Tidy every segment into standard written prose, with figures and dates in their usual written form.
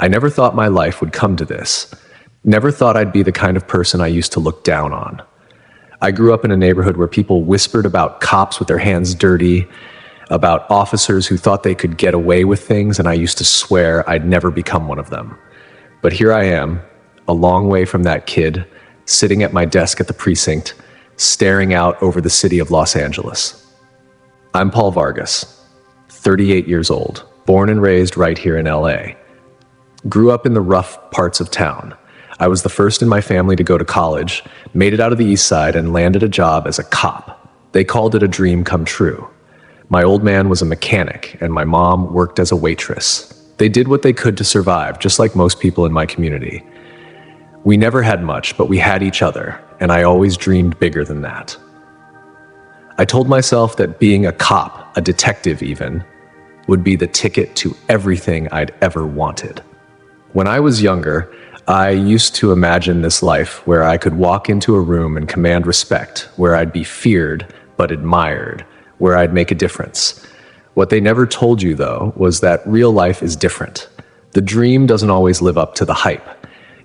I never thought my life would come to this. Never thought I'd be the kind of person I used to look down on. I grew up in a neighborhood where people whispered about cops with their hands dirty, about officers who thought they could get away with things, and I used to swear I'd never become one of them. But here I am, a long way from that kid, sitting at my desk at the precinct, staring out over the city of Los Angeles. I'm Paul Vargas, 38 years old, born and raised right here in LA. Grew up in the rough parts of town. I was the first in my family to go to college, made it out of the East Side, and landed a job as a cop. They called it a dream come true. My old man was a mechanic, and my mom worked as a waitress. They did what they could to survive, just like most people in my community. We never had much, but we had each other, and I always dreamed bigger than that. I told myself that being a cop, a detective even, would be the ticket to everything I'd ever wanted. When I was younger, I used to imagine this life where I could walk into a room and command respect, where I'd be feared but admired, where I'd make a difference. What they never told you, though, was that real life is different. The dream doesn't always live up to the hype.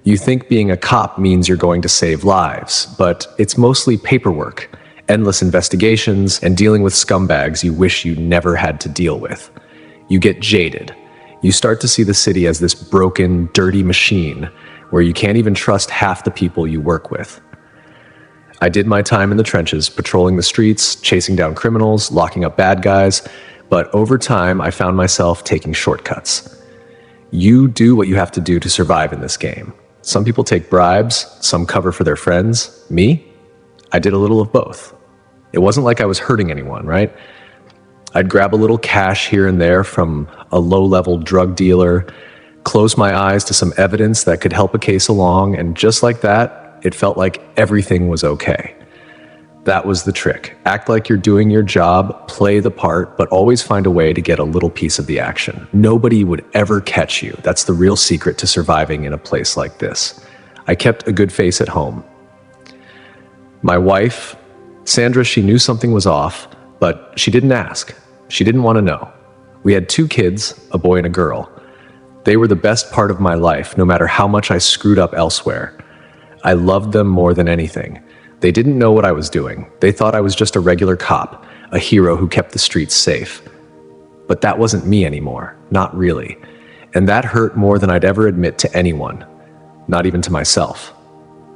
You think being a cop means you're going to save lives, but it's mostly paperwork, endless investigations, and dealing with scumbags you wish you never had to deal with. You get jaded. You start to see the city as this broken, dirty machine where you can't even trust half the people you work with. I did my time in the trenches, patrolling the streets, chasing down criminals, locking up bad guys, but over time I found myself taking shortcuts. You do what you have to do to survive in this game. Some people take bribes, some cover for their friends. Me? I did a little of both. It wasn't like I was hurting anyone, right? I'd grab a little cash here and there from a low-level drug dealer, close my eyes to some evidence that could help a case along, and just like that, it felt like everything was okay. That was the trick. Act like you're doing your job, play the part, but always find a way to get a little piece of the action. Nobody would ever catch you. That's the real secret to surviving in a place like this. I kept a good face at home. My wife, Sandra, she knew something was off, but she didn't ask. She didn't want to know. We had 2 kids, a boy and a girl. They were the best part of my life, no matter how much I screwed up elsewhere. I loved them more than anything. They didn't know what I was doing. They thought I was just a regular cop, a hero who kept the streets safe. But that wasn't me anymore, not really. And that hurt more than I'd ever admit to anyone, not even to myself.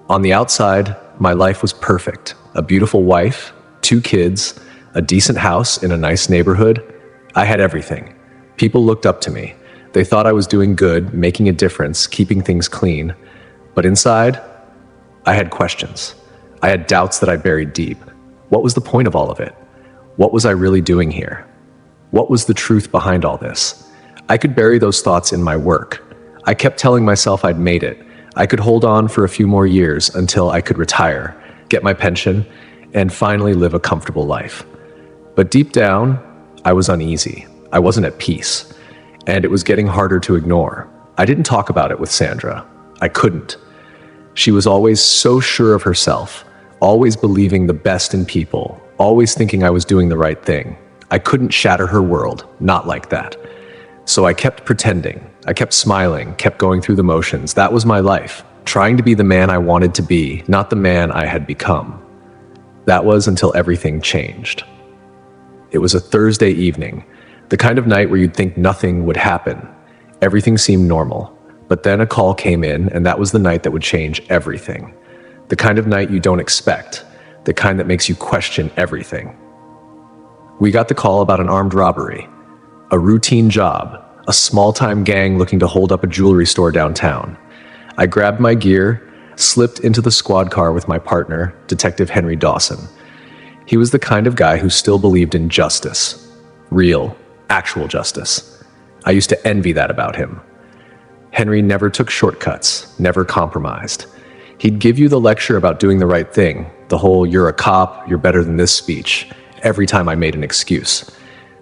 On the outside, my life was perfect. A beautiful wife, 2 kids, a decent house in a nice neighborhood. I had everything. People looked up to me. They thought I was doing good, making a difference, keeping things clean. But inside, I had questions. I had doubts that I buried deep. What was the point of all of it? What was I really doing here? What was the truth behind all this? I could bury those thoughts in my work. I kept telling myself I'd made it. I could hold on for a few more years until I could retire, get my pension, and finally live a comfortable life. But deep down, I was uneasy. I wasn't at peace. And it was getting harder to ignore. I didn't talk about it with Sandra. I couldn't. She was always so sure of herself, always believing the best in people, always thinking I was doing the right thing. I couldn't shatter her world, not like that. So I kept pretending. I kept smiling, kept going through the motions. That was my life, trying to be the man I wanted to be, not the man I had become. That was until everything changed. It was a Thursday evening, the kind of night where you'd think nothing would happen. Everything seemed normal. But then a call came in, and that was the night that would change everything. The kind of night you don't expect, the kind that makes you question everything. We got the call about an armed robbery, a routine job, a small-time gang looking to hold up a jewelry store downtown. I grabbed my gear, slipped into the squad car with my partner, Detective Henry Dawson. He was the kind of guy who still believed in justice. Real, actual justice. I used to envy that about him. Henry never took shortcuts, never compromised. He'd give you the lecture about doing the right thing, the whole "you're a cop, you're better than this" speech, every time I made an excuse.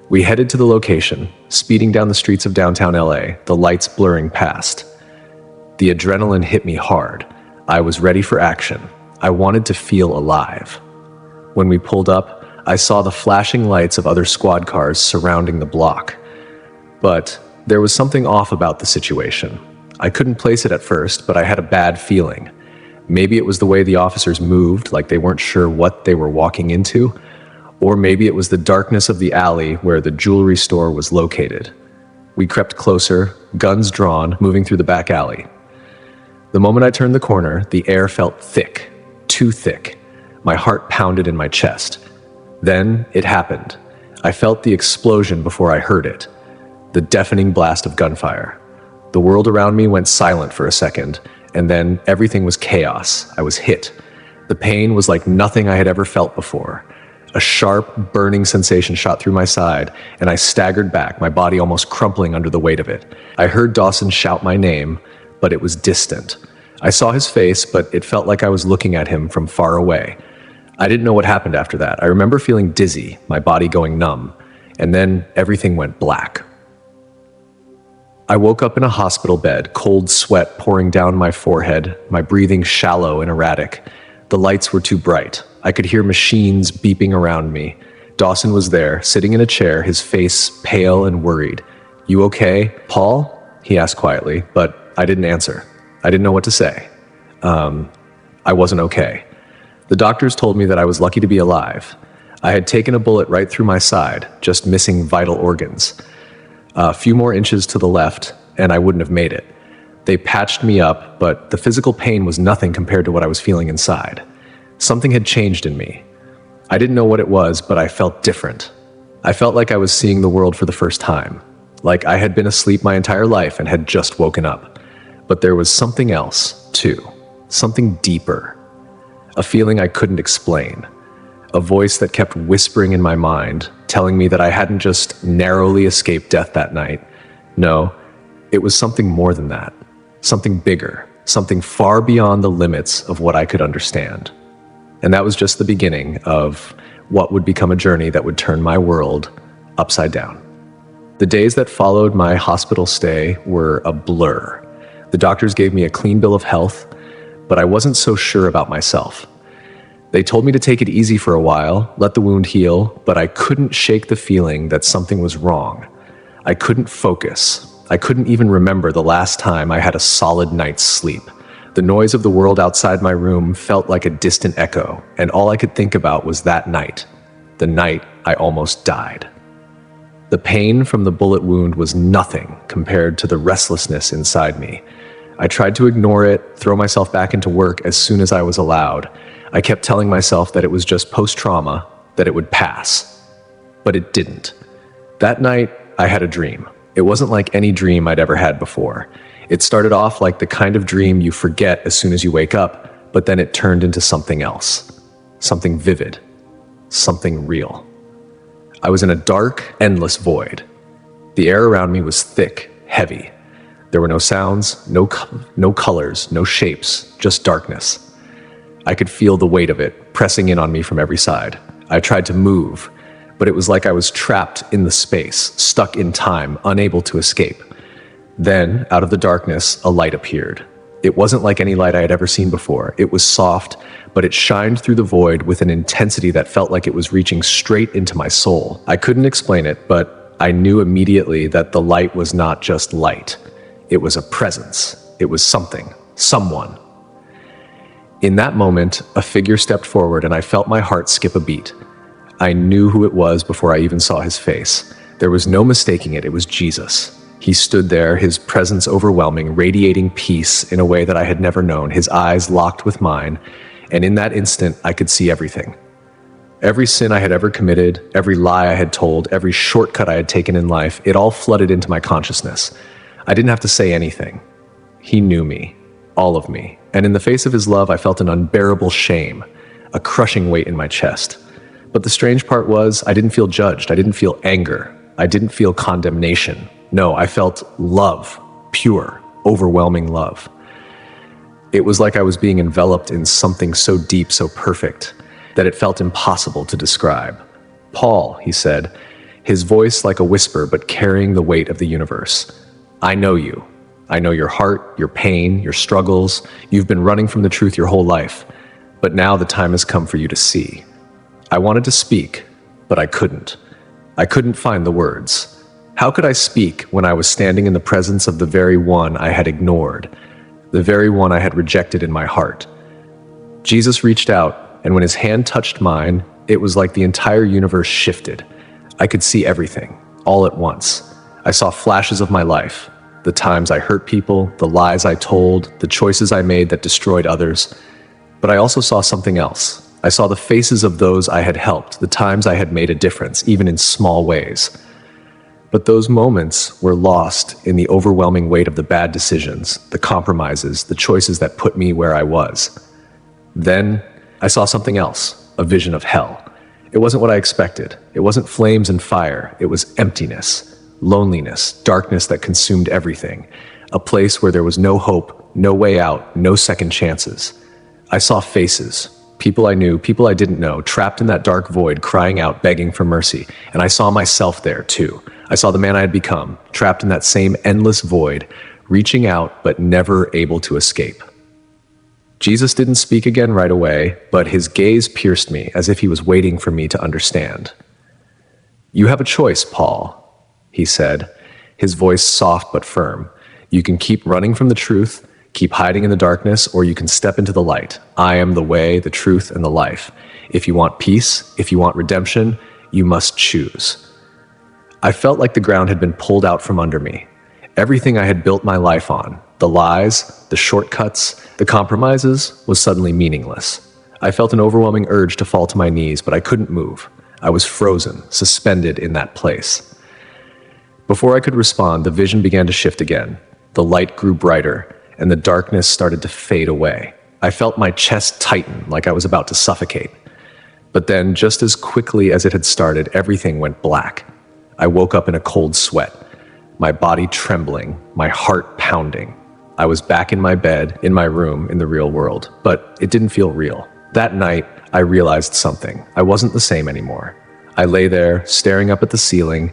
We headed to the location, speeding down the streets of downtown LA, the lights blurring past. The adrenaline hit me hard. I was ready for action. I wanted to feel alive. When we pulled up, I saw the flashing lights of other squad cars surrounding the block. But there was something off about the situation. I couldn't place it at first, but I had a bad feeling. Maybe it was the way the officers moved, like they weren't sure what they were walking into, or maybe it was the darkness of the alley where the jewelry store was located. We crept closer, guns drawn, moving through the back alley. The moment I turned the corner, the air felt thick, too thick. My heart pounded in my chest. Then it happened. I felt the explosion before I heard it. The deafening blast of gunfire. The world around me went silent for a second, and then everything was chaos. I was hit. The pain was like nothing I had ever felt before. A sharp, burning sensation shot through my side, and I staggered back, my body almost crumpling under the weight of it. I heard Dawson shout my name, but it was distant. I saw his face, but it felt like I was looking at him from far away. I didn't know what happened after that. I remember feeling dizzy, my body going numb, and then everything went black. I woke up in a hospital bed, cold sweat pouring down my forehead, my breathing shallow and erratic. The lights were too bright. I could hear machines beeping around me. Dawson was there, sitting in a chair, his face pale and worried. "You okay, Paul?" he asked quietly, but I didn't answer. I didn't know what to say. I wasn't okay. The doctors told me that I was lucky to be alive. I had taken a bullet right through my side, just missing vital organs. A few more inches to the left, and I wouldn't have made it. They patched me up, but the physical pain was nothing compared to what I was feeling inside. Something had changed in me. I didn't know what it was, but I felt different. I felt like I was seeing the world for the first time, like I had been asleep my entire life and had just woken up. But there was something else, too. Something deeper. A feeling I couldn't explain. A voice that kept whispering in my mind, telling me that I hadn't just narrowly escaped death that night. No, it was something more than that. Something bigger. Something far beyond the limits of what I could understand. And that was just the beginning of what would become a journey that would turn my world upside down. The days that followed my hospital stay were a blur. The doctors gave me a clean bill of health, but I wasn't so sure about myself. They told me to take it easy for a while, let the wound heal, but I couldn't shake the feeling that something was wrong. I couldn't focus. I couldn't even remember the last time I had a solid night's sleep. The noise of the world outside my room felt like a distant echo, and all I could think about was that night, the night I almost died. The pain from the bullet wound was nothing compared to the restlessness inside me. I tried to ignore it, throw myself back into work as soon as I was allowed. I kept telling myself that it was just post-trauma, that it would pass. But it didn't. That night, I had a dream. It wasn't like any dream I'd ever had before. It started off like the kind of dream you forget as soon as you wake up, but then it turned into something else. Something vivid. Something real. I was in a dark, endless void. The air around me was thick, heavy. There were no sounds, no colors, no shapes, just darkness. I could feel the weight of it pressing in on me from every side. I tried to move, but it was like I was trapped in the space, stuck in time, unable to escape. Then, out of the darkness, a light appeared. It wasn't like any light I had ever seen before. It was soft, but it shined through the void with an intensity that felt like it was reaching straight into my soul. I couldn't explain it, but I knew immediately that the light was not just light. It was a presence. It was something. Someone. In that moment, a figure stepped forward and I felt my heart skip a beat. I knew who it was before I even saw his face. There was no mistaking it. It was Jesus. He stood there, his presence overwhelming, radiating peace in a way that I had never known, his eyes locked with mine, and in that instant, I could see everything. Every sin I had ever committed, every lie I had told, every shortcut I had taken in life, it all flooded into my consciousness. I didn't have to say anything. He knew me, all of me, and in the face of his love, I felt an unbearable shame, a crushing weight in my chest. But the strange part was, I didn't feel judged, I didn't feel anger, I didn't feel condemnation. No, I felt love, pure, overwhelming love. It was like I was being enveloped in something so deep, so perfect, that it felt impossible to describe. "Paul," he said, his voice like a whisper but carrying the weight of the universe. "I know you. I know your heart, your pain, your struggles. You've been running from the truth your whole life, but now the time has come for you to see." I wanted to speak, but I couldn't. I couldn't find the words. How could I speak when I was standing in the presence of the very one I had ignored, the very one I had rejected in my heart? Jesus reached out, and when his hand touched mine, it was like the entire universe shifted. I could see everything, all at once. I saw flashes of my life, the times I hurt people, the lies I told, the choices I made that destroyed others. But I also saw something else. I saw the faces of those I had helped, the times I had made a difference, even in small ways. But those moments were lost in the overwhelming weight of the bad decisions, the compromises, the choices that put me where I was. Then I saw something else, a vision of hell. It wasn't what I expected. It wasn't flames and fire. It was emptiness, loneliness, darkness that consumed everything. A place where there was no hope, no way out, no second chances. I saw faces, people I knew, people I didn't know, trapped in that dark void, crying out, begging for mercy. And I saw myself there too. I saw the man I had become, trapped in that same endless void, reaching out but never able to escape. Jesus didn't speak again right away, but his gaze pierced me as if he was waiting for me to understand. "You have a choice, Paul," he said, his voice soft but firm. "You can keep running from the truth, keep hiding in the darkness, or you can step into the light. I am the way, the truth, and the life. If you want peace, if you want redemption, you must choose." I felt like the ground had been pulled out from under me. Everything I had built my life on, the lies, the shortcuts, the compromises, was suddenly meaningless. I felt an overwhelming urge to fall to my knees, but I couldn't move. I was frozen, suspended in that place. Before I could respond, the vision began to shift again. The light grew brighter, and the darkness started to fade away. I felt my chest tighten, like I was about to suffocate. But then, just as quickly as it had started, everything went black. I woke up in a cold sweat, my body trembling, my heart pounding. I was back in my bed, in my room, in the real world, but it didn't feel real. That night, I realized something. I wasn't the same anymore. I lay there, staring up at the ceiling,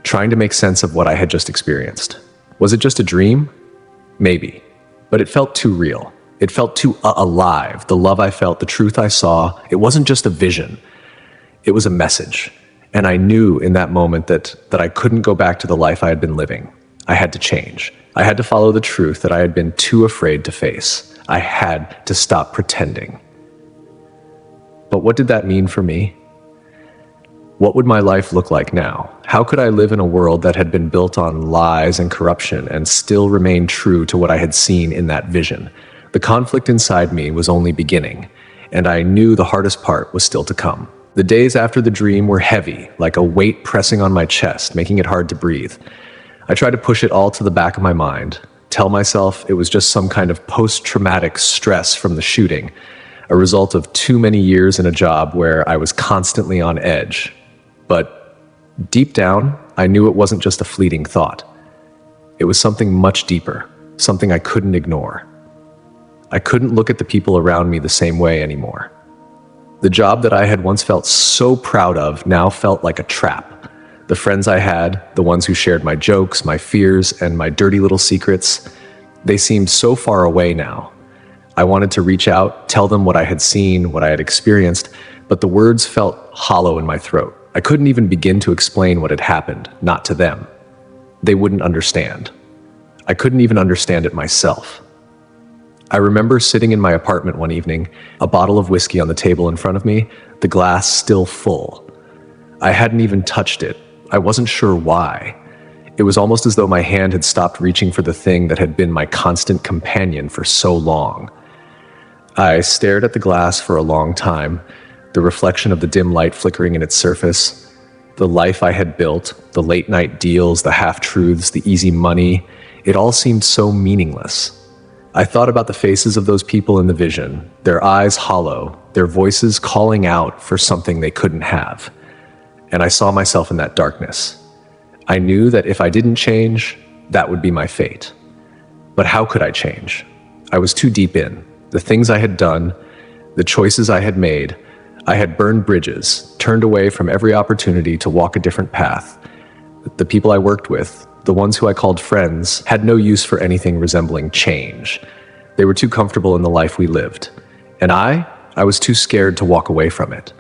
trying to make sense of what I had just experienced. Was it just a dream? Maybe. But it felt too real. It felt too alive. The love I felt, the truth I saw, it wasn't just a vision. It was a message. And I knew in that moment that I couldn't go back to the life I had been living. I had to change. I had to follow the truth that I had been too afraid to face. I had to stop pretending. But what did that mean for me? What would my life look like now? How could I live in a world that had been built on lies and corruption and still remain true to what I had seen in that vision? The conflict inside me was only beginning, and I knew the hardest part was still to come. The days after the dream were heavy, like a weight pressing on my chest, making it hard to breathe. I tried to push it all to the back of my mind, tell myself it was just some kind of post-traumatic stress from the shooting, a result of too many years in a job where I was constantly on edge. But deep down, I knew it wasn't just a fleeting thought. It was something much deeper, something I couldn't ignore. I couldn't look at the people around me the same way anymore. The job that I had once felt so proud of now felt like a trap. The friends I had, the ones who shared my jokes, my fears, and my dirty little secrets, they seemed so far away now. I wanted to reach out, tell them what I had seen, what I had experienced, but the words felt hollow in my throat. I couldn't even begin to explain what had happened, not to them. They wouldn't understand. I couldn't even understand it myself. I remember sitting in my apartment one evening, a bottle of whiskey on the table in front of me, the glass still full. I hadn't even touched it. I wasn't sure why. It was almost as though my hand had stopped reaching for the thing that had been my constant companion for so long. I stared at the glass for a long time, the reflection of the dim light flickering in its surface, the life I had built, the late-night deals, the half-truths, the easy money. It all seemed so meaningless. I thought about the faces of those people in the vision, their eyes hollow, their voices calling out for something they couldn't have. And I saw myself in that darkness. I knew that if I didn't change, that would be my fate. But how could I change? I was too deep in. The things I had done, the choices I had made, I had burned bridges, turned away from every opportunity to walk a different path. The people I worked with, the ones who I called friends, had no use for anything resembling change. They were too comfortable in the life we lived. And I was too scared to walk away from it.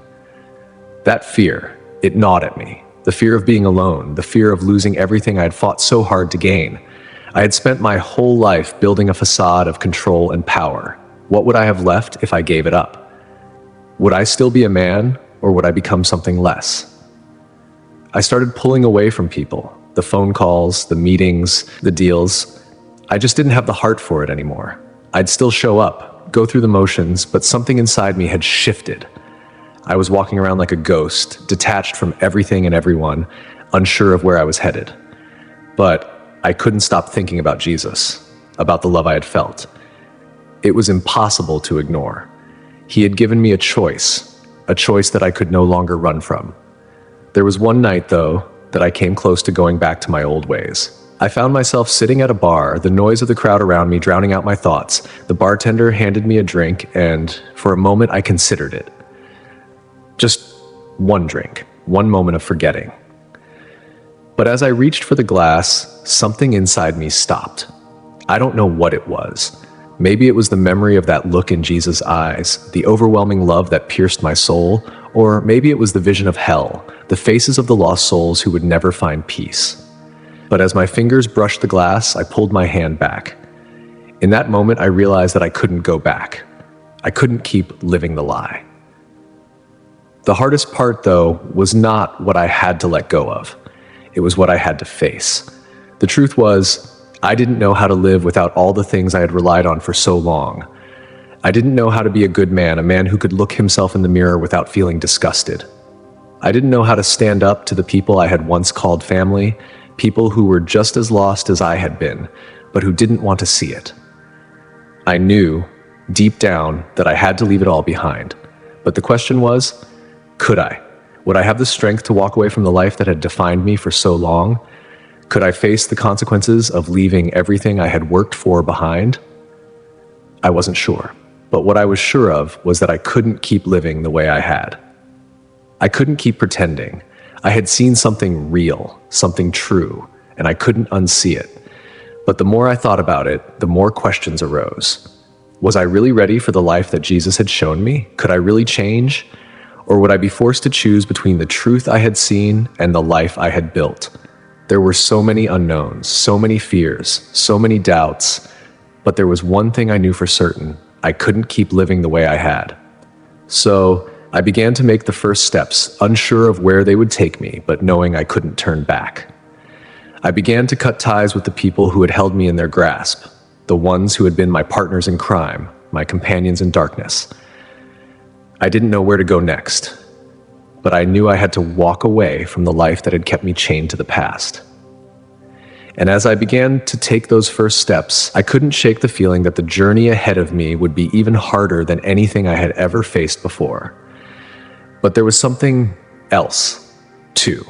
That fear, it gnawed at me. the fear of being alone, the fear of losing everything I had fought so hard to gain. I had spent my whole life building a facade of control and power. What would I have left if I gave it up? Would I still be a man, or would I become something less? I started pulling away from people, the phone calls, the meetings, the deals. I just didn't have the heart for it anymore. I'd still show up, go through the motions, but something inside me had shifted. I was walking around like a ghost, detached from everything and everyone, unsure of where I was headed. But I couldn't stop thinking about Jesus, about the love I had felt. It was impossible to ignore. He had given me a choice that I could no longer run from. There was one night, though, that I came close to going back to my old ways. I found myself sitting at a bar, the noise of the crowd around me drowning out my thoughts. The bartender handed me a drink, and for a moment I considered it. Just one drink, one moment of forgetting. But as I reached for the glass, something inside me stopped. I don't know what it was. Maybe it was the memory of that look in Jesus' eyes, the overwhelming love that pierced my soul, or maybe it was the vision of hell, the faces of the lost souls who would never find peace. But as my fingers brushed the glass, I pulled my hand back. In that moment, I realized that I couldn't go back. I couldn't keep living the lie. The hardest part, though, was not what I had to let go of. It was what I had to face. The truth was, I didn't know how to live without all the things I had relied on for so long. I didn't know how to be a good man, a man who could look himself in the mirror without feeling disgusted. I didn't know how to stand up to the people I had once called family, people who were just as lost as I had been, but who didn't want to see it. I knew, deep down, that I had to leave it all behind. But the question was, could I? Would I have the strength to walk away from the life that had defined me for so long? Could I face the consequences of leaving everything I had worked for behind? I wasn't sure. But what I was sure of was that I couldn't keep living the way I had. I couldn't keep pretending. I had seen something real, something true, and I couldn't unsee it. But the more I thought about it, the more questions arose. Was I really ready for the life that Jesus had shown me? Could I really change? Or would I be forced to choose between the truth I had seen and the life I had built? There were so many unknowns, so many fears, so many doubts, but there was one thing I knew for certain. I couldn't keep living the way I had. So I began to make the first steps, unsure of where they would take me, but knowing I couldn't turn back. I began to cut ties with the people who had held me in their grasp, the ones who had been my partners in crime, my companions in darkness. I didn't know where to go next, but I knew I had to walk away from the life that had kept me chained to the past. And as I began to take those first steps, I couldn't shake the feeling that the journey ahead of me would be even harder than anything I had ever faced before. But there was something else, too.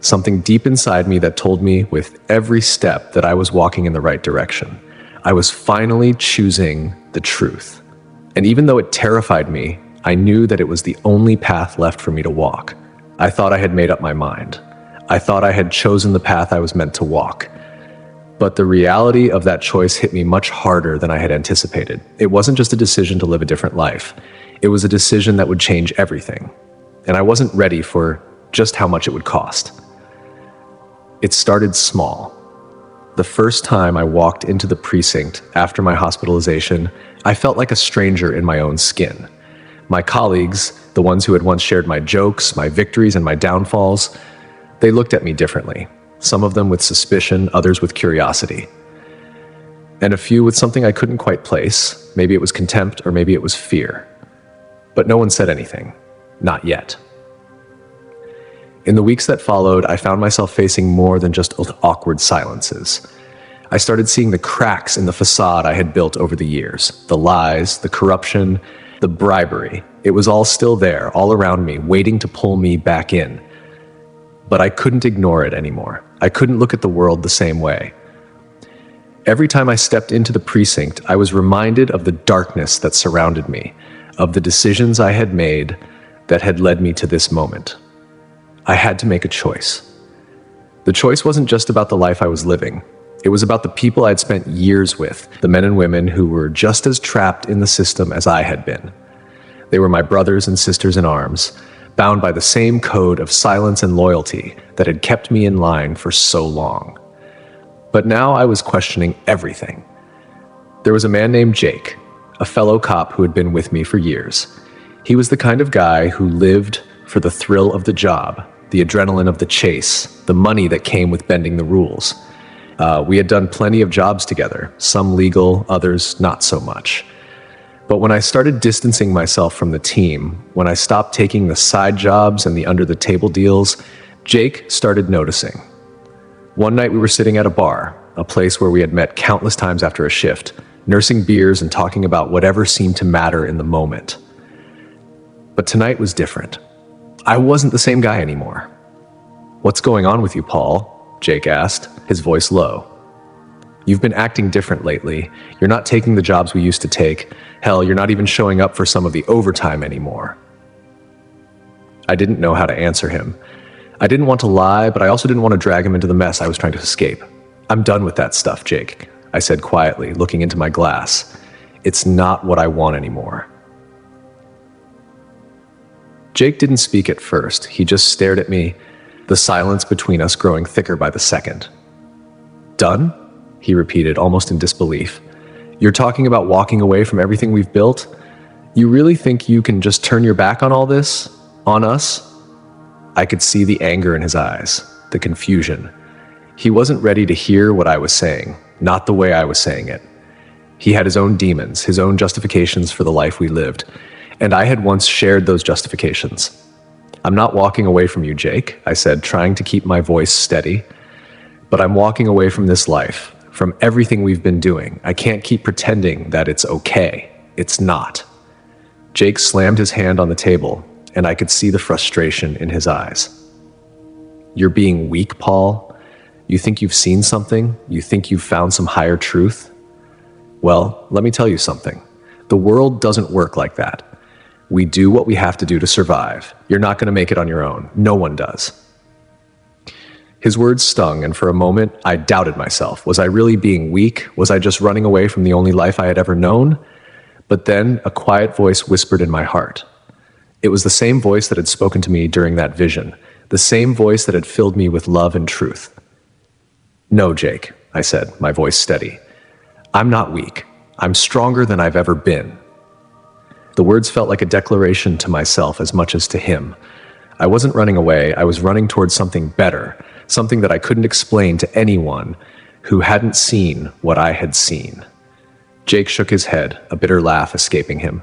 Something deep inside me that told me with every step that I was walking in the right direction. I was finally choosing the truth. And even though it terrified me, I knew that it was the only path left for me to walk. I thought I had made up my mind. I thought I had chosen the path I was meant to walk. But the reality of that choice hit me much harder than I had anticipated. It wasn't just a decision to live a different life. It was a decision that would change everything. And I wasn't ready for just how much it would cost. It started small. The first time I walked into the precinct after my hospitalization, I felt like a stranger in my own skin. My colleagues, the ones who had once shared my jokes, my victories, and my downfalls, they looked at me differently. Some of them with suspicion, others with curiosity. And a few with something I couldn't quite place. Maybe it was contempt, or maybe it was fear. But no one said anything. Not yet. In the weeks that followed, I found myself facing more than just awkward silences. I started seeing the cracks in the facade I had built over the years. The lies, the corruption, the bribery. It was all still there, all around me, waiting to pull me back in. But I couldn't ignore it anymore. I couldn't look at the world the same way. Every time I stepped into the precinct, I was reminded of the darkness that surrounded me, of the decisions I had made that had led me to this moment. I had to make a choice. The choice wasn't just about the life I was living. It was about the people I'd spent years with, the men and women who were just as trapped in the system as I had been. They were my brothers and sisters in arms, bound by the same code of silence and loyalty that had kept me in line for so long. But now I was questioning everything. There was a man named Jake, a fellow cop who had been with me for years. He was the kind of guy who lived for the thrill of the job, the adrenaline of the chase, the money that came with bending the rules. We had done plenty of jobs together, some legal, others not so much. But when I started distancing myself from the team, when I stopped taking the side jobs and the under-the-table deals, Jake started noticing. One night we were sitting at a bar, a place where we had met countless times after a shift, nursing beers and talking about whatever seemed to matter in the moment. But tonight was different. I wasn't the same guy anymore. "What's going on with you, Paul?" Jake asked, his voice low. "You've been acting different lately. You're not taking the jobs we used to take. Hell, you're not even showing up for some of the overtime anymore." I didn't know how to answer him. I didn't want to lie, but I also didn't want to drag him into the mess I was trying to escape. "I'm done with that stuff, Jake," I said quietly, looking into my glass. "It's not what I want anymore." Jake didn't speak at first. He just stared at me, the silence between us growing thicker by the second. "Done?" he repeated, almost in disbelief. "You're talking about walking away from everything we've built? You really think you can just turn your back on all this? On us?" I could see the anger in his eyes, the confusion. He wasn't ready to hear what I was saying, not the way I was saying it. He had his own demons, his own justifications for the life we lived, and I had once shared those justifications. "I'm not walking away from you, Jake," I said, trying to keep my voice steady. "But I'm walking away from this life, from everything we've been doing. I can't keep pretending that it's okay. It's not." Jake slammed his hand on the table, and I could see the frustration in his eyes. "You're being weak, Paul? You think you've seen something? You think you've found some higher truth? Well, let me tell you something. The world doesn't work like that. We do what we have to do to survive. You're not going to make it on your own. No one does." His words stung, and for a moment, I doubted myself. Was I really being weak? Was I just running away from the only life I had ever known? But then a quiet voice whispered in my heart. It was the same voice that had spoken to me during that vision, the same voice that had filled me with love and truth. "No, Jake," I said, my voice steady. "I'm not weak. I'm stronger than I've ever been." The words felt like a declaration to myself as much as to him. I wasn't running away. I was running towards something better, something that I couldn't explain to anyone who hadn't seen what I had seen. Jake shook his head, a bitter laugh escaping him.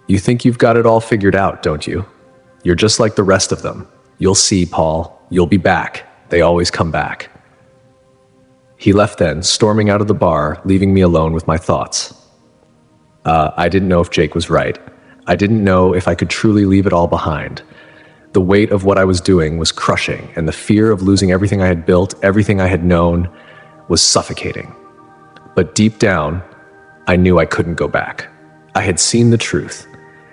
"You think you've got it all figured out, don't you? You're just like the rest of them. You'll see, Paul. You'll be back. They always come back." He left then, storming out of the bar, leaving me alone with my thoughts. I didn't know if Jake was right. I didn't know if I could truly leave it all behind. The weight of what I was doing was crushing, and the fear of losing everything I had built, everything I had known, was suffocating. But deep down, I knew I couldn't go back. I had seen the truth,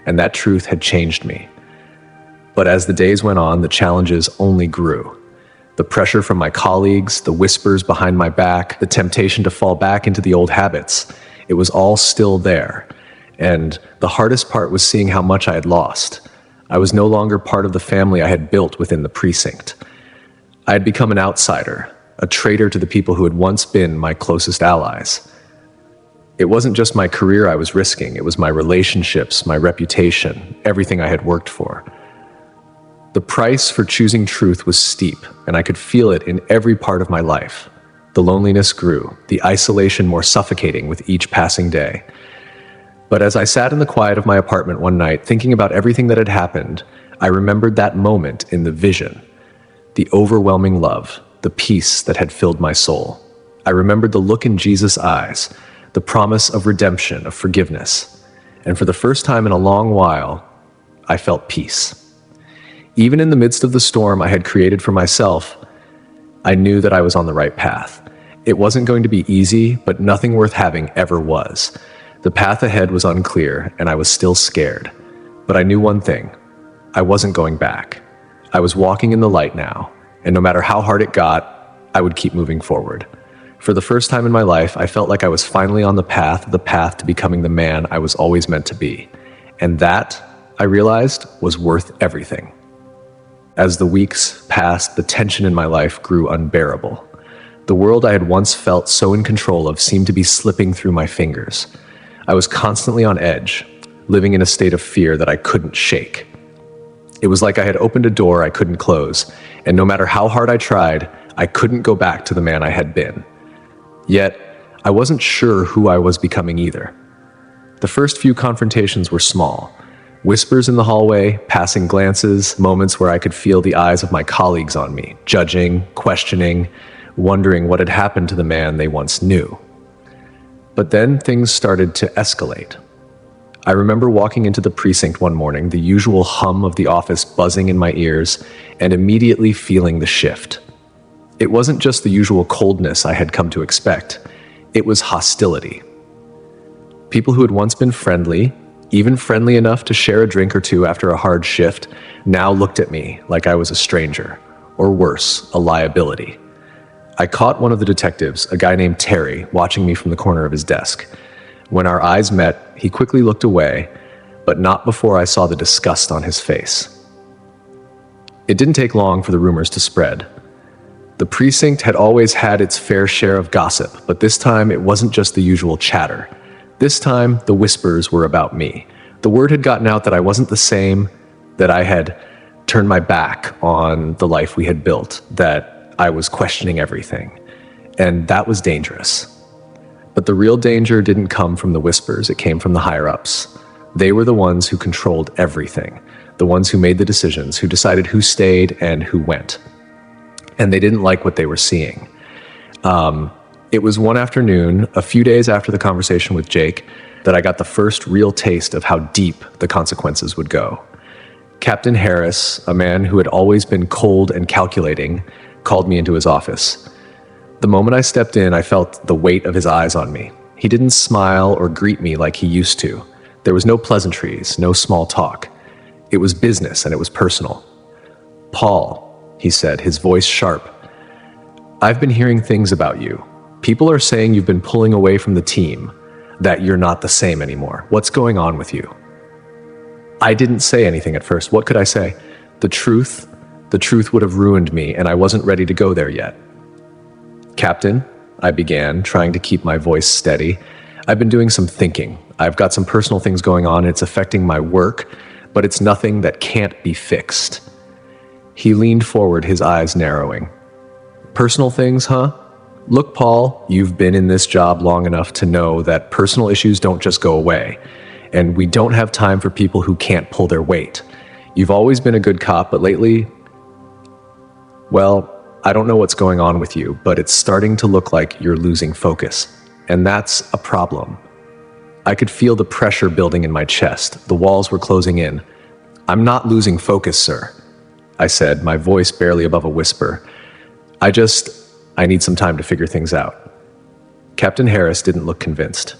and that truth had changed me. But as the days went on, the challenges only grew. The pressure from my colleagues, the whispers behind my back, the temptation to fall back into the old habits, it was all still there. And the hardest part was seeing how much I had lost. I was no longer part of the family I had built within the precinct. I had become an outsider, a traitor to the people who had once been my closest allies. It wasn't just my career I was risking, it was my relationships, my reputation, everything I had worked for. The price for choosing truth was steep, and I could feel it in every part of my life. The loneliness grew, the isolation more suffocating with each passing day. But as I sat in the quiet of my apartment one night, thinking about everything that had happened, I remembered that moment in the vision, the overwhelming love, the peace that had filled my soul. I remembered the look in Jesus' eyes, the promise of redemption, of forgiveness. And for the first time in a long while, I felt peace. Even in the midst of the storm I had created for myself, I knew that I was on the right path. It wasn't going to be easy, but nothing worth having ever was. The path ahead was unclear, and I was still scared. But I knew one thing. I wasn't going back. I was walking in the light now, and no matter how hard it got, I would keep moving forward. For the first time in my life, I felt like I was finally on the path to becoming the man I was always meant to be. And that, I realized, was worth everything. As the weeks passed, the tension in my life grew unbearable. The world I had once felt so in control of seemed to be slipping through my fingers. I was constantly on edge, living in a state of fear that I couldn't shake. It was like I had opened a door I couldn't close, and no matter how hard I tried, I couldn't go back to the man I had been. Yet, I wasn't sure who I was becoming either. The first few confrontations were small. Whispers in the hallway, passing glances, moments where I could feel the eyes of my colleagues on me, judging, questioning, wondering what had happened to the man they once knew. But then things started to escalate. I remember walking into the precinct one morning, the usual hum of the office buzzing in my ears, and immediately feeling the shift. It wasn't just the usual coldness I had come to expect. It was hostility. People who had once been friendly, even friendly enough to share a drink or two after a hard shift, now looked at me like I was a stranger, or worse, a liability. I caught one of the detectives, a guy named Terry, watching me from the corner of his desk. When our eyes met, he quickly looked away, but not before I saw the disgust on his face. It didn't take long for the rumors to spread. The precinct had always had its fair share of gossip, but this time it wasn't just the usual chatter. This time, the whispers were about me. The word had gotten out that I wasn't the same, that I had turned my back on the life we had built, that I was questioning everything. And that was dangerous. But the real danger didn't come from the whispers, it came from the higher-ups. They were the ones who controlled everything, the ones who made the decisions, who decided who stayed and who went. And they didn't like what they were seeing. It was one afternoon, a few days after the conversation with Jake, that I got the first real taste of how deep the consequences would go. Captain Harris, a man who had always been cold and calculating, called me into his office. The moment I stepped in, I felt the weight of his eyes on me. He didn't smile or greet me like he used to. There was no pleasantries, no small talk. It was business and it was personal. "Paul," he said, his voice sharp, "I've been hearing things about you. People are saying you've been pulling away from the team, that you're not the same anymore. What's going on with you?" I didn't say anything at first. What could I say? The truth would have ruined me, and I wasn't ready to go there yet. "Captain," I began, trying to keep my voice steady, "I've been doing some thinking. I've got some personal things going on. It's affecting my work, but it's nothing that can't be fixed." He leaned forward, his eyes narrowing. "Personal things, huh? Look, Paul, you've been in this job long enough to know that personal issues don't just go away, and we don't have time for people who can't pull their weight. You've always been a good cop, but lately, well, I don't know what's going on with you, but it's starting to look like you're losing focus, and that's a problem." I could feel the pressure building in my chest. The walls were closing in. "I'm not losing focus, sir," I said, my voice barely above a whisper. I need some time to figure things out." Captain Harris didn't look convinced.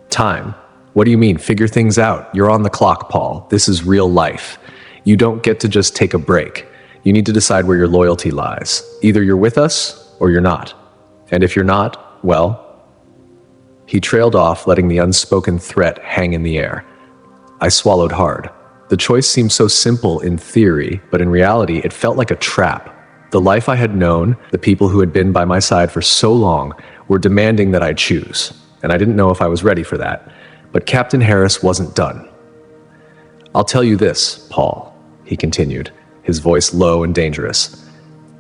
"Time? What do you mean, figure things out? You're on the clock, Paul. This is real life. You don't get to just take a break. You need to decide where your loyalty lies. Either you're with us or you're not. And if you're not, well..." He trailed off, letting the unspoken threat hang in the air. I swallowed hard. The choice seemed so simple in theory, but in reality, it felt like a trap. The life I had known, the people who had been by my side for so long, were demanding that I choose, and I didn't know if I was ready for that. But Captain Harris wasn't done. "I'll tell you this, Paul," he continued, his voice low and dangerous.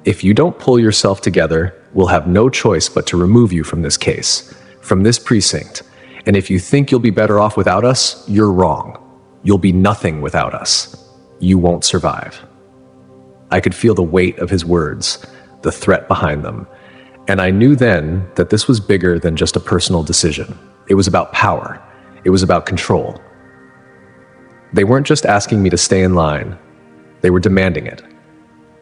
"If you don't pull yourself together, we'll have no choice but to remove you from this case, from this precinct. And if you think you'll be better off without us, you're wrong. You'll be nothing without us. You won't survive." I could feel the weight of his words, the threat behind them, and I knew then that this was bigger than just a personal decision. It was about power. It was about control. They weren't just asking me to stay in line. They were demanding it.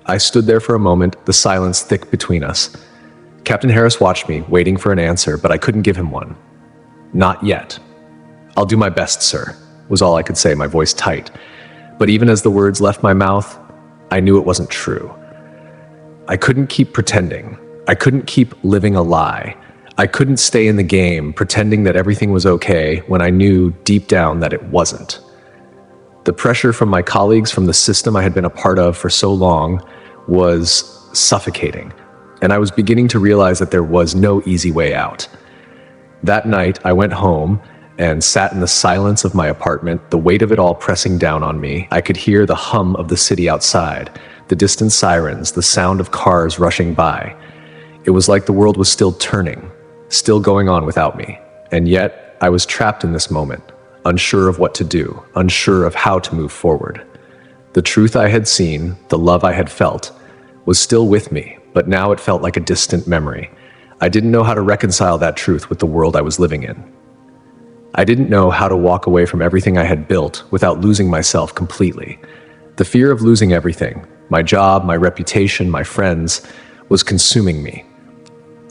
I stood there for a moment, the silence thick between us. Captain Harris watched me, waiting for an answer, but I couldn't give him one. "Not yet." "I'll do my best, sir," was all I could say, my voice tight. But even as the words left my mouth, I knew it wasn't true. I couldn't keep pretending. I couldn't keep living a lie. I couldn't stay in the game, pretending that everything was okay when I knew deep down that it wasn't. The pressure from my colleagues, from the system I had been a part of for so long, was suffocating, and I was beginning to realize that there was no easy way out. That night, I went home and sat in the silence of my apartment, the weight of it all pressing down on me. I could hear the hum of the city outside, the distant sirens, the sound of cars rushing by. It was like the world was still turning, still going on without me, and yet I was trapped in this moment, unsure of what to do, unsure of how to move forward. The truth I had seen, the love I had felt, was still with me, but now it felt like a distant memory. I didn't know how to reconcile that truth with the world I was living in. I didn't know how to walk away from everything I had built without losing myself completely. The fear of losing everything, my job, my reputation, my friends, was consuming me.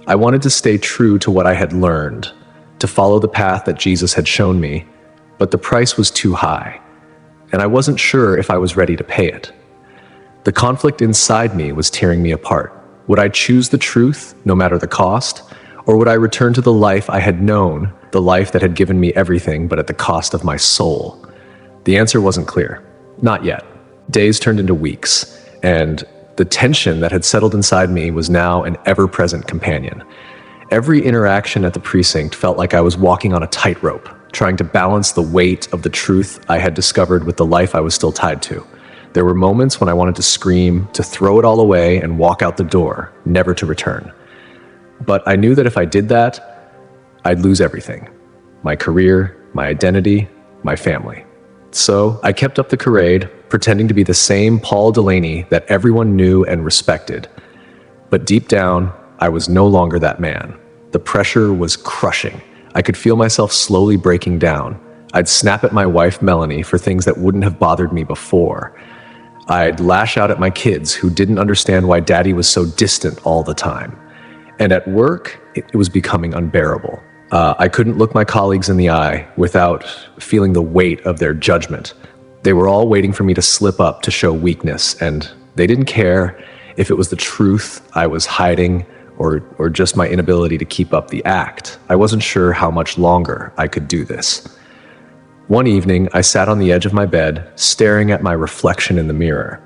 I wanted to stay true to what I had learned, to follow the path that Jesus had shown me, but the price was too high, and I wasn't sure if I was ready to pay it. The conflict inside me was tearing me apart. Would I choose the truth, no matter the cost, or would I return to the life I had known, the life that had given me everything but at the cost of my soul? The answer wasn't clear. Not yet. Days turned into weeks, and the tension that had settled inside me was now an ever-present companion. Every interaction at the precinct felt like I was walking on a tightrope, trying to balance the weight of the truth I had discovered with the life I was still tied to. There were moments when I wanted to scream, to throw it all away and walk out the door, never to return. But I knew that if I did that, I'd lose everything. My career, my identity, my family. So I kept up the charade, pretending to be the same Paul Delaney that everyone knew and respected. But deep down, I was no longer that man. The pressure was crushing. I could feel myself slowly breaking down. I'd snap at my wife, Melanie, for things that wouldn't have bothered me before. I'd lash out at my kids who didn't understand why Daddy was so distant all the time. And at work, it was becoming unbearable. I couldn't look my colleagues in the eye without feeling the weight of their judgment. They were all waiting for me to slip up to show weakness, and they didn't care if it was the truth I was hiding or just my inability to keep up the act. I wasn't sure how much longer I could do this. One evening, I sat on the edge of my bed, staring at my reflection in the mirror.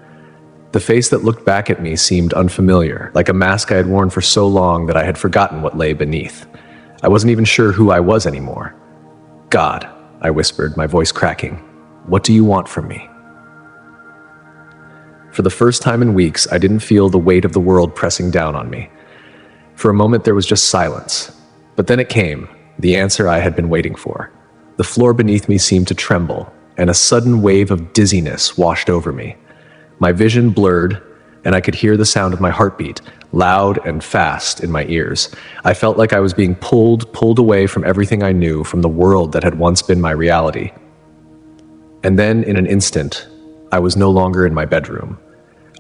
The face that looked back at me seemed unfamiliar, like a mask I had worn for so long that I had forgotten what lay beneath. I wasn't even sure who I was anymore. "God," I whispered, my voice cracking, "what do you want from me?" For the first time in weeks, I didn't feel the weight of the world pressing down on me. For a moment, there was just silence. But then it came, the answer I had been waiting for. The floor beneath me seemed to tremble, and a sudden wave of dizziness washed over me. My vision blurred, and I could hear the sound of my heartbeat, loud and fast in my ears. I felt like I was being pulled away from everything I knew, from the world that had once been my reality. And then, in an instant, I was no longer in my bedroom.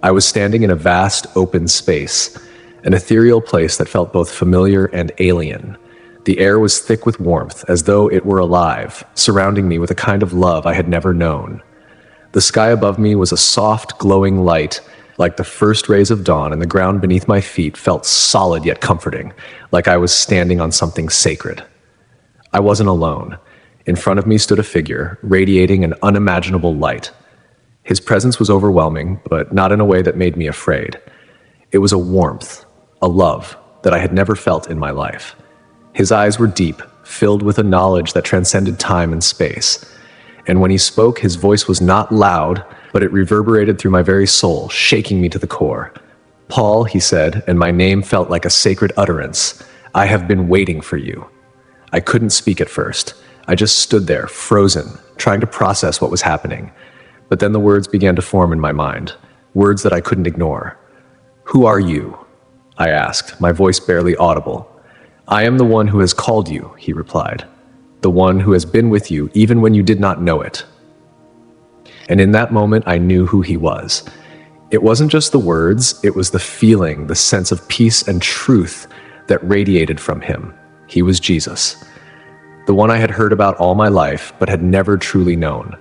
I was standing in a vast, open space, an ethereal place that felt both familiar and alien. The air was thick with warmth, as though it were alive, surrounding me with a kind of love I had never known. The sky above me was a soft, glowing light, like the first rays of dawn, and the ground beneath my feet felt solid yet comforting, like I was standing on something sacred. I wasn't alone. In front of me stood a figure, radiating an unimaginable light. His presence was overwhelming, but not in a way that made me afraid. It was a warmth, a love that I had never felt in my life. His eyes were deep, filled with a knowledge that transcended time and space. And when he spoke, his voice was not loud, but it reverberated through my very soul, shaking me to the core. "Paul," he said, and my name felt like a sacred utterance. "I have been waiting for you." I couldn't speak at first. I just stood there, frozen, trying to process what was happening. But then the words began to form in my mind, words that I couldn't ignore. "Who are you?" I asked, my voice barely audible. "I am the one who has called you," he replied. "The one who has been with you even when you did not know it." And in that moment, I knew who he was. It wasn't just the words, it was the feeling, the sense of peace and truth that radiated from him. He was Jesus. The one I had heard about all my life, but had never truly known.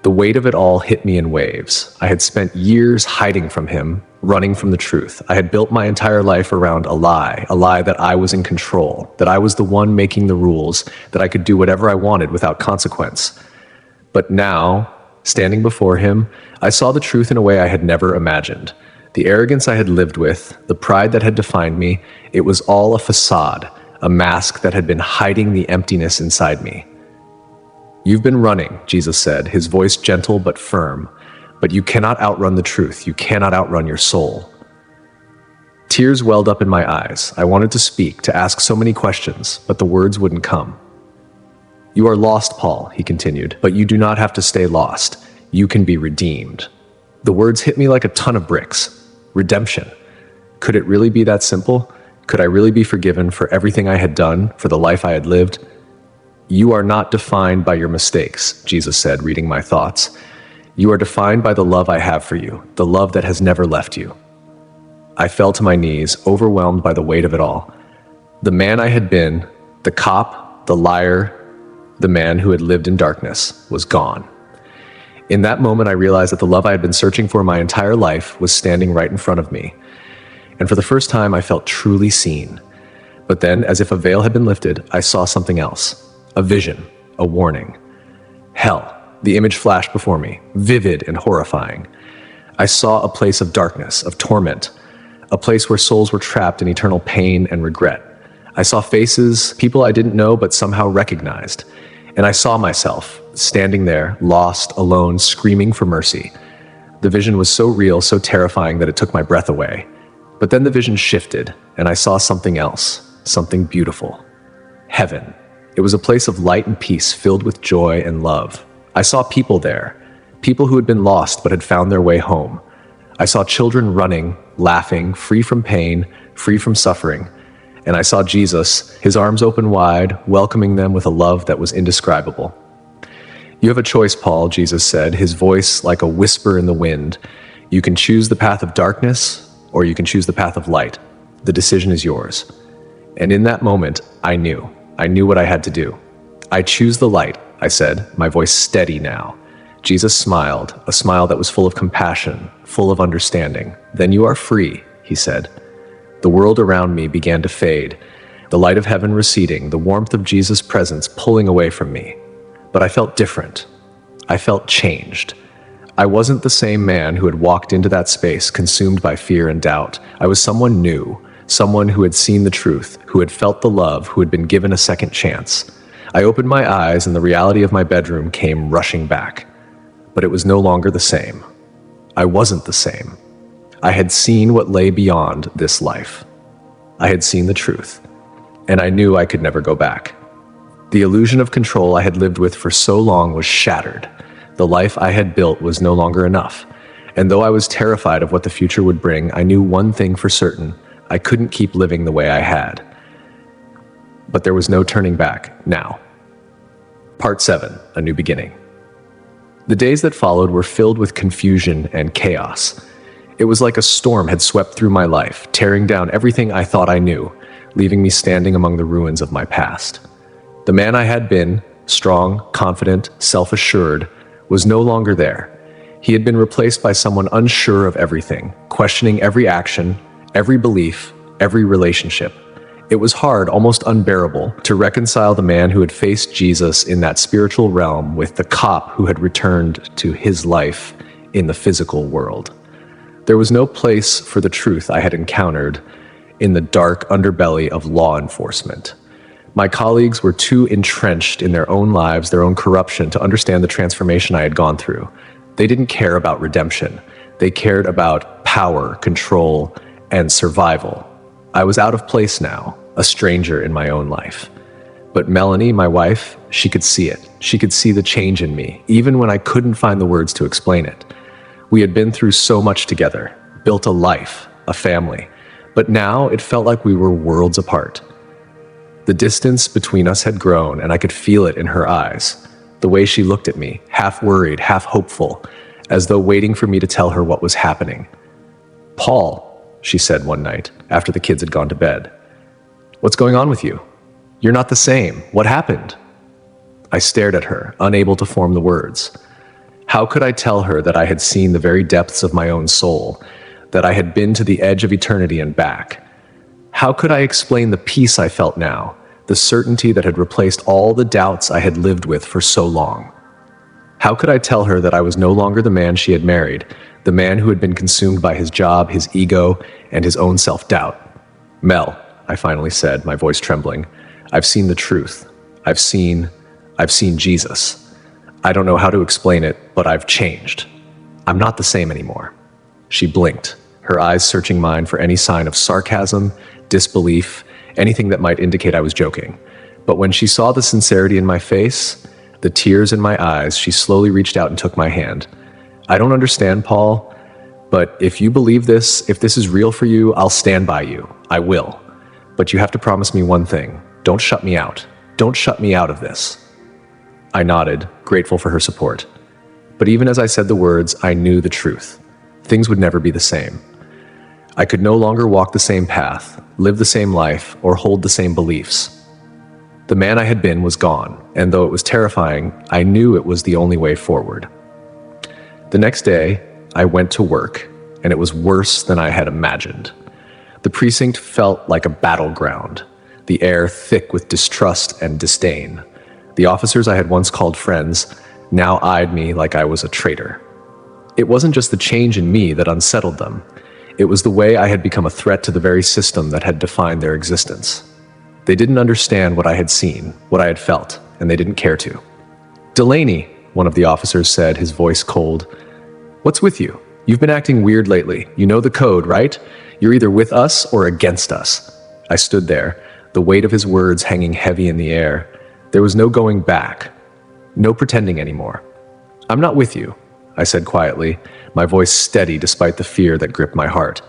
The weight of it all hit me in waves. I had spent years hiding from him, running from the truth. I had built my entire life around a lie that I was in control, that I was the one making the rules, that I could do whatever I wanted without consequence. But now, Standing before him, I saw the truth in a way I had never imagined. The arrogance I had lived with, the pride that had defined me, it was all a facade, a mask that had been hiding the emptiness inside me. "You've been running," Jesus said, his voice gentle but firm, "but you cannot outrun the truth. You cannot outrun your soul." Tears welled up in my eyes. I wanted to speak, to ask so many questions, but the words wouldn't come. "You are lost, Paul," he continued, "but you do not have to stay lost. You can be redeemed." The words hit me like a ton of bricks. Redemption. Could it really be that simple? Could I really be forgiven for everything I had done, for the life I had lived? "You are not defined by your mistakes," Jesus said, reading my thoughts. "You are defined by the love I have for you, the love that has never left you." I fell to my knees, overwhelmed by the weight of it all. The man I had been, the cop, the liar, the man who had lived in darkness, was gone. In that moment, I realized that the love I had been searching for my entire life was standing right in front of me. And for the first time, I felt truly seen. But then, as if a veil had been lifted, I saw something else. A vision, a warning. Hell, the image flashed before me, vivid and horrifying. I saw a place of darkness, of torment, a place where souls were trapped in eternal pain and regret. I saw faces, people I didn't know but somehow recognized. And I saw myself, standing there, lost, alone, screaming for mercy. The vision was so real, so terrifying that it took my breath away. But then the vision shifted, and I saw something else, something beautiful. Heaven. It was a place of light and peace filled with joy and love. I saw people there, people who had been lost but had found their way home. I saw children running, laughing, free from pain, free from suffering. And I saw Jesus, his arms open wide, welcoming them with a love that was indescribable. "You have a choice, Paul," Jesus said, his voice like a whisper in the wind. "You can choose the path of darkness, or you can choose the path of light. The decision is yours." And in that moment, I knew what I had to do. "I choose the light," I said, my voice steady now. Jesus smiled, a smile that was full of compassion, full of understanding. "Then you are free," he said. The world around me began to fade, the light of heaven receding, the warmth of Jesus' presence pulling away from me. But I felt different. I felt changed. I wasn't the same man who had walked into that space consumed by fear and doubt. I was someone new, someone who had seen the truth, who had felt the love, who had been given a second chance. I opened my eyes and the reality of my bedroom came rushing back. But it was no longer the same. I wasn't the same. I had seen what lay beyond this life. I had seen the truth, and I knew I could never go back. The illusion of control I had lived with for so long was shattered. The life I had built was no longer enough, and though I was terrified of what the future would bring, I knew one thing for certain: I couldn't keep living the way I had. But there was no turning back now. Part 7, A New Beginning. The days that followed were filled with confusion and chaos. It was like a storm had swept through my life, tearing down everything I thought I knew, leaving me standing among the ruins of my past. The man I had been, strong, confident, self-assured, was no longer there. He had been replaced by someone unsure of everything, questioning every action, every belief, every relationship. It was hard, almost unbearable, to reconcile the man who had faced Jesus in that spiritual realm with the cop who had returned to his life in the physical world. There was no place for the truth I had encountered in the dark underbelly of law enforcement. My colleagues were too entrenched in their own lives, their own corruption, to understand the transformation I had gone through. They didn't care about redemption. They cared about power, control, and survival. I was out of place now, a stranger in my own life. But Melanie, my wife, she could see it. She could see the change in me, even when I couldn't find the words to explain it. We had been through so much together, built a life, a family, but now it felt like we were worlds apart. The distance between us had grown, and I could feel it in her eyes, the way she looked at me, half worried, half hopeful, as though waiting for me to tell her what was happening. "Paul," she said one night, after the kids had gone to bed, "what's going on with you? You're not the same. What happened?" I stared at her, unable to form the words. How could I tell her that I had seen the very depths of my own soul, that I had been to the edge of eternity and back? How could I explain the peace I felt now, the certainty that had replaced all the doubts I had lived with for so long? How could I tell her that I was no longer the man she had married, the man who had been consumed by his job, his ego, and his own self-doubt? Mel, I finally said, my voice trembling, I've seen the truth. I've seen Jesus. I don't know how to explain it, but I've changed. I'm not the same anymore. She blinked, her eyes searching mine for any sign of sarcasm, disbelief, anything that might indicate I was joking. But when she saw the sincerity in my face, the tears in my eyes, she slowly reached out and took my hand. I don't understand, Paul, but if you believe this, if this is real for you, I'll stand by you. I will. But you have to promise me one thing. Don't shut me out. Don't shut me out of this. I nodded, grateful for her support. But even as I said the words, I knew the truth. Things would never be the same. I could no longer walk the same path, live the same life, or hold the same beliefs. The man I had been was gone, and though it was terrifying, I knew it was the only way forward. The next day, I went to work, and it was worse than I had imagined. The precinct felt like a battleground, the air thick with distrust and disdain. The officers I had once called friends now eyed me like I was a traitor. It wasn't just the change in me that unsettled them. It was the way I had become a threat to the very system that had defined their existence. They didn't understand what I had seen, what I had felt, and they didn't care to. "Delaney," one of the officers said, his voice cold. "What's with you? You've been acting weird lately. You know the code, right? You're either with us or against us." I stood there, the weight of his words hanging heavy in the air. There was no going back, no pretending anymore. "I'm not with you," I said quietly, my voice steady despite the fear that gripped my heart.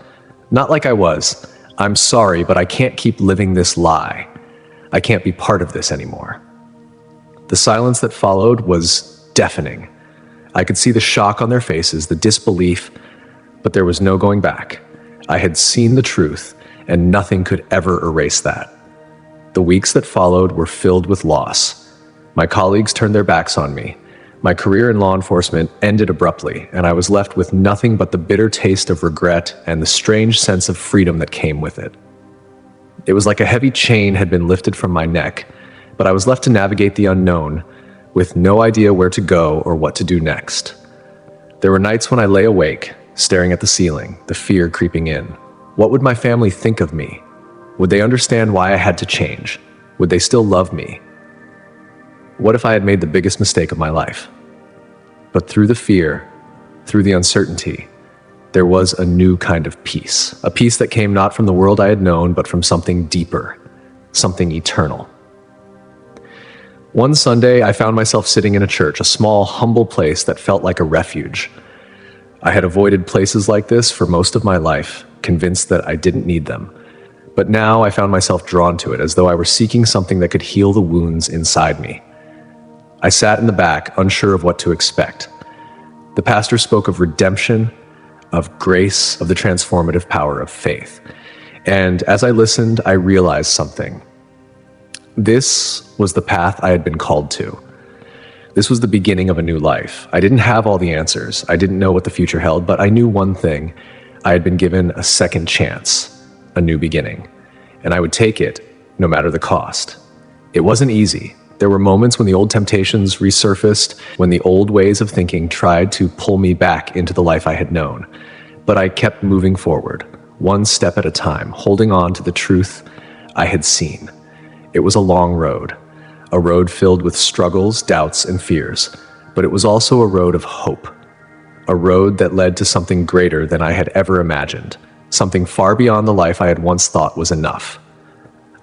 "Not like I was. I'm sorry, but I can't keep living this lie. I can't be part of this anymore." The silence that followed was deafening. I could see the shock on their faces, the disbelief, but there was no going back. I had seen the truth, and nothing could ever erase that. The weeks that followed were filled with loss. My colleagues turned their backs on me. My career in law enforcement ended abruptly, and I was left with nothing but the bitter taste of regret and the strange sense of freedom that came with it. It was like a heavy chain had been lifted from my neck, but I was left to navigate the unknown, with no idea where to go or what to do next. There were nights when I lay awake, staring at the ceiling, the fear creeping in. What would my family think of me? Would they understand why I had to change? Would they still love me? What if I had made the biggest mistake of my life? But through the fear, through the uncertainty, there was a new kind of peace. A peace that came not from the world I had known, but from something deeper, something eternal. One Sunday, I found myself sitting in a church, a small, humble place that felt like a refuge. I had avoided places like this for most of my life, convinced that I didn't need them. But now I found myself drawn to it, as though I were seeking something that could heal the wounds inside me. I sat in the back, unsure of what to expect. The pastor spoke of redemption, of grace, of the transformative power of faith. And as I listened, I realized something. This was the path I had been called to. This was the beginning of a new life. I didn't have all the answers. I didn't know what the future held, but I knew one thing. I had been given a second chance, a new beginning, and I would take it no matter the cost. It wasn't easy. There were moments when the old temptations resurfaced, when the old ways of thinking tried to pull me back into the life I had known. But I kept moving forward, one step at a time, holding on to the truth I had seen. It was a long road, a road filled with struggles, doubts, and fears, but it was also a road of hope, a road that led to something greater than I had ever imagined, something far beyond the life I had once thought was enough.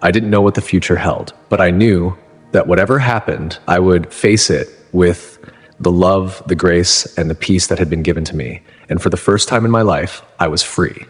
I didn't know what the future held, but I knew that whatever happened, I would face it with the love, the grace, and the peace that had been given to me. And for the first time in my life, I was free.